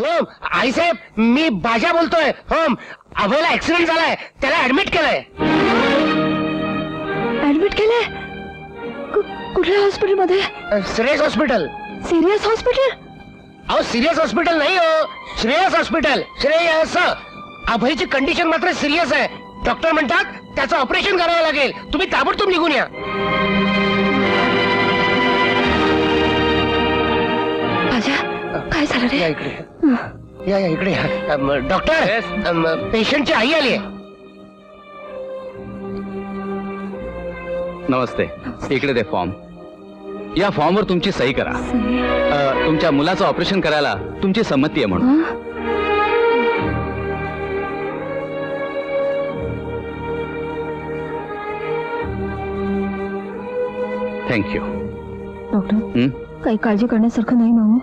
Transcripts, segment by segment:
Hello आईसाहेब, मी बाजा बोलतोय. हो, अभयला ऍक्सिडेंट झालाय, त्याला ऍडमिट केलंय. ऍडमिट केलंय? कुठल्या हॉस्पिटलमध्ये? श्रेयस हॉस्पिटल. Serious hospital? अहो सिरियस हॉस्पिटल नाही हो, श्रेयस हॉस्पिटल. श्रेयस. अभयची कंडिशन मात्र सिरियस आहे. डॉक्टर म्हणतात त्याचं ऑपरेशन करावं लागेल. तुम्ही ताबडतोब निघून या. काय झालं रे? या इकडे, या इकडे या. डॉक्टर, पेशंटची आई आली आहे. नमस्ते. इकडे दे फॉर्म. या फॉर्मवर तुमची सही करा. तुमच्या मुलाचं ऑपरेशन करायला तुमची संमती आहे म्हणून. थँक्यू. डॉक्टर, काही काळजी करण्यासारखं नाही ना?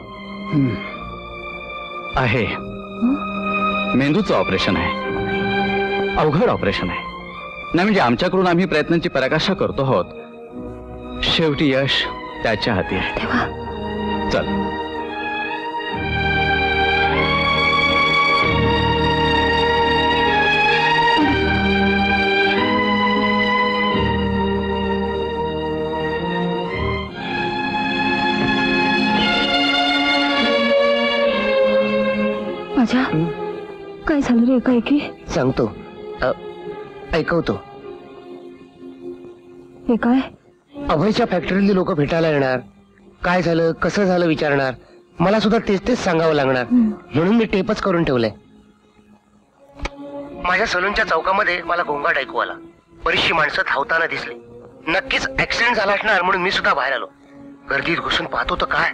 आहे. मेंदूचं ऑपरेशन आहे. अवघड ऑपरेशन आहे. नाही म्हणजे आमच्याकडून आम्ही प्रयत्नांची पराकाष्ठा करतो आहोत. शेवटी यश त्याच्या हाती आहे. चल. माझ्या काय झालं रे एकाएकी? सांगतो, ऐकवतो. हे काय? अभयच्या फॅक्टरीतली लोक भेटायला येणार. काय झालं कसं झालं विचारणार. मला सुद्धा तेच सांगावं लागणार. म्हणून मी टेपच करून ठेवलंय. माझ्या सलूनच्या चौकामध्ये मला गोंगाट ऐकू आला. बरीचशी माणसं धावताना दिसली. नक्कीच ऍक्सिडेंट झाला असणार म्हणून मी सुद्धा बाहेर आलो. गर्दीत घुसून पाहतो तर काय,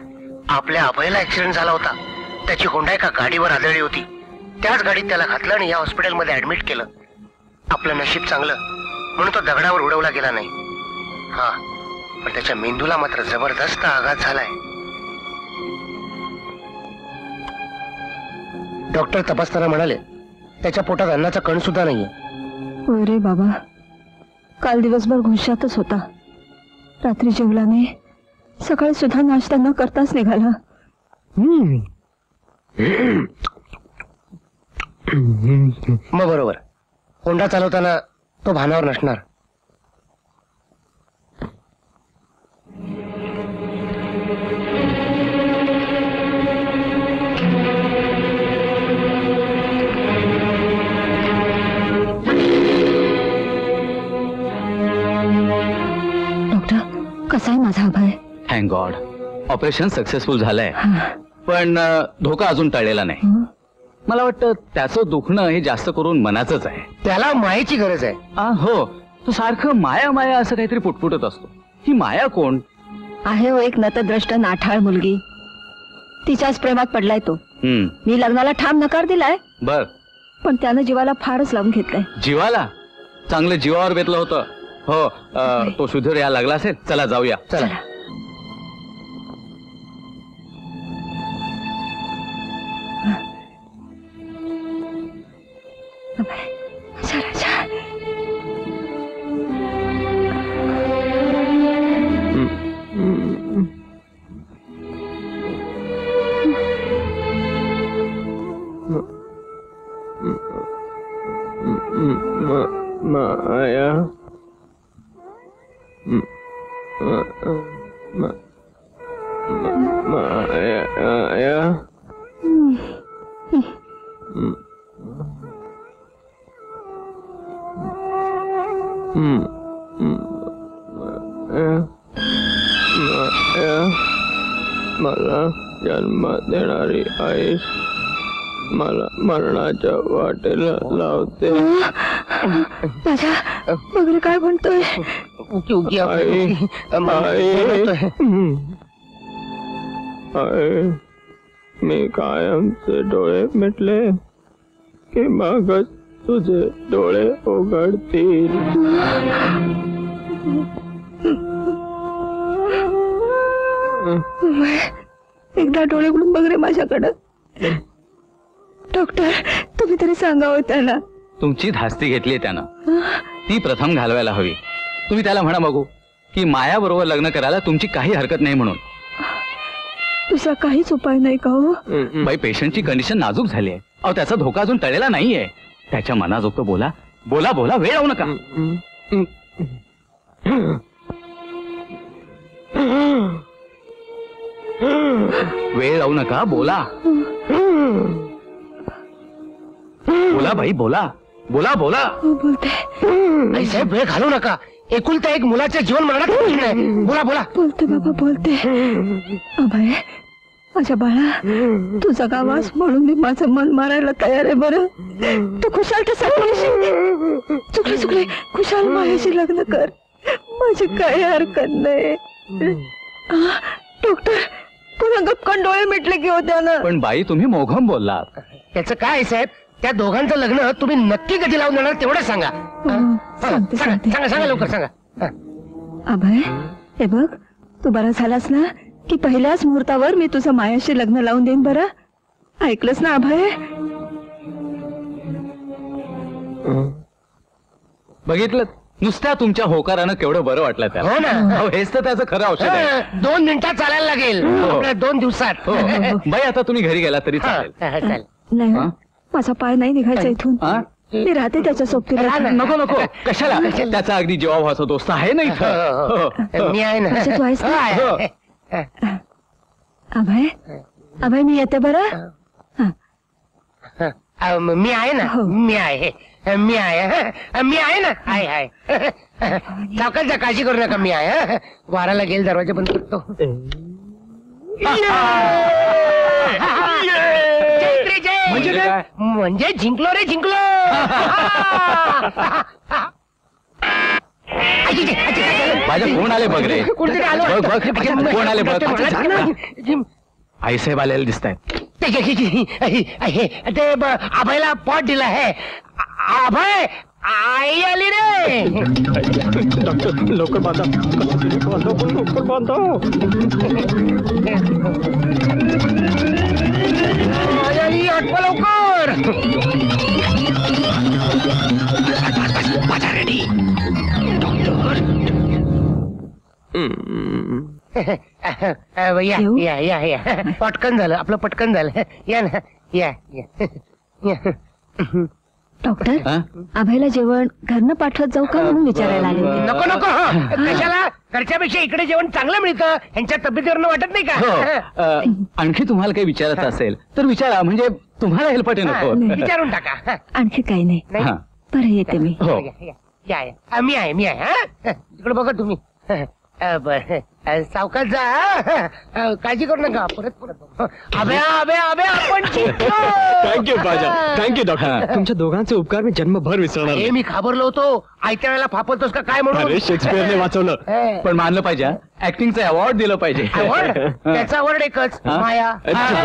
आपल्या अभयला ऍक्सिडेंट झाला होता. त्याची होंडा एका गाडीवर आदळली होती. त्याच गाडीत त्याला घातलं आणि या हॉस्पिटलमध्ये ऍडमिट केलं. आपलं नशीब चांगलं म्हणून तो दगडावर उडवला गेला नाही. हा, पण त्याच्या मेंदूला मात्र जबरदस्त आघात झालाय. डॉक्टर तपासताना म्हणाले त्याच्या पोटात अन्नाचा कण सुद्धा नाहीये. होय रे बाबा, काल दिवसभर घुशातच होता. रात्री जेवला नाही, सकाळी सुद्धा नाश्ता न करताच निघाला. मग बरोबर, होंडा चालवताना तो भानावर नसणार. डॉक्टर, कसा आहे माझा अभय? थँक गॉड, ऑपरेशन सक्सेसफुल झालंय. पण धोका अजून टळलेला नाही. मला वाटतं त्याचं दुखणं हे जास्त करून मनाचंच आहे. त्याला मायेची गरज आहे. हो, तो सारखं माया माया असं काहीतरी पुटपुटत असतो. ही माया कोण आहे? हो, एक नतद्रष्ट नाठाळ मुलगी. तिच्याच प्रेमात पडलाय तो. मी लग्नाला ठाम नकार दिलाय. बर, पण त्यानं जीवाला फारच लावून घेतलंय. जीवाला? चांगलं जीवावर बेतलं होतं. हो, तो सुधीर या लागला असेल. चला जाऊया. चला. माया माया मला जन्म देणारी आई मला मरणाच्या वाटेला लावते. वगैरे काय म्हणतोय? मी कायमचे डोळे मिटले की मगच तुझे डोळे उघडतील. एकदा डोळे उघडून बघ रे माझ्याकडं. डॉक्टर, तुम्ही तरी सांगावं त्याला. तुमची धास्ती घेतली त्यानं, ती प्रथम घालवायला हवी. तुम्ही त्याला म्हणा बघू की माया बरोबर लग्न करायला तुमची काही हरकत नाही म्हणून. दुसरा काहीच उपाय नाही का हो? बाई पेशंटची कंडिशन नाजूक झाली आहे. अहो त्याचा धोका अजून टळलेला नाहीये. त्याच्या मनाजोगतं बोला बोला बोला, वेळ लावू नका. वेळ लावू नका, बोला बोला बाई, बोला बोला बोला. हो, बोलते आई साहेब वेळ घालवू नका. एकुलता एक मुलाच्या जीवन मरणात प्रश्न आहे. बोला बोला. बोलते बाबा बोलते. अभय, माझ्या बाळा, तू जगावास म्हणून मी माझं मन मारायला तयार आहे. बरं तू खुशाल तर सांगशील. चुकले चुकले, खुशाल माझ्याशी लग्न कर. माझी काही हरकत नाही. डॉक्टर, पुन्हा गपकन डोळे मिटले की होत्या ना. पण बाई तुम्ही मोघम बोललात. त्याचं काय आहे साहेब? त्या दोघांचं लग्न तुम्ही नक्की कधी लावून देणार तेवढं सांगा. सांगते सांगते. सांगा सांगा लवकर सांगा. अभय, हे बघ, तू बरा झालास ना की पहिल्याच मुहूर्तावर मी तुझं मायाशी लग्न लावून देईन. बरं ऐकलंस ना अभय? बघितलं, नुसत्या तुमच्या होकारानं केवढं बरं वाटलं त्याला. हो ना. अहो, हेच तर त्याचं खरं औषध आहे. 2 मिनिटात चालायला लागेल. आपल्या 2 दिवसात. हो. बाई आता तुम्ही घरी गेला तरी हा, चालेल. हा, चालेल. नाही हो, हा? माझा पाय नाही निघायचा इथून. हा? मी राहते त्याच्या सोबतीला. नको नको, कशाला? त्याचा अगदी जीवाभावाचा दोस्त आहे ना इथं. हो. मी आहे ना. म्हणजे तू आहेस ना? हो, आहे. अभय, अभय मी येते. बरं मी आहे ना. हो. मी आहे. मी आहे. मी आहे ना. आहे आहे. सावकाश जा, काळजी करू नका. मी आहे. वाराला गेल, दरवाजा बंद करतो. जय श्री जय. म्हणजे काय? म्हणजे जिंकलो रे, जिंकलो. माझ्या कोण आले बघ रे. कोणतरी आलं बघ वाटतं. बघ, कोण आले बघ. अच्छा, जा ना. आईसाहेब आलेले दिसत आहेत. ते अभयला पॉट दिला आहे. अभय, आई आली रे. डॉक्टर लवकर बांधा, लवकर बांधा. आई आली, आठवा लवकर. रेडी या येऊ? या या या. पटकन झालं आपलं, पटकन झालं. या ना. या या. डॉक्टर, हा? अभयला जेवण घरनं पाठवत जाऊ का म्हणून विचारायला आले होते. नको नको. कशाला? घरच्यापेक्षा इकडे जेवण चांगलं मिळतं. यांच्या तब्येतीवरनं वाटत नाही हो. का? आणखी तुम्हाला काही विचारायचं असेल तर विचारा, म्हणजे तुम्हाला हेल्पटे नको. विचारून टाका. आणखी काही नाही. नाही? हा. बरं येते मी. हो. या या. मी आहे, मी आहे. हा, तिकडे बघा तुम्ही. बर, सावकाश जा. काळजी करू नका. परत परत अभ्या अभ्या अभ्या आपण जिंकलो. थँक्यू बाजा, थँक्यू डॉक्टर. तुमच्या दोघांचे उपकार मी जन्मभर विसरणार हे नाही. मी घाबरलो होतो. आयत्या वेळेला फापलतोस का काय म्हणून. अरे शेक्सपियरने वाचवलं. पण मानलं पाहिजे, ऍक्टिंगचा अवॉर्ड दिलं पाहिजे. आवड, त्याचा आवड एकच, हा? माया. अच्छा,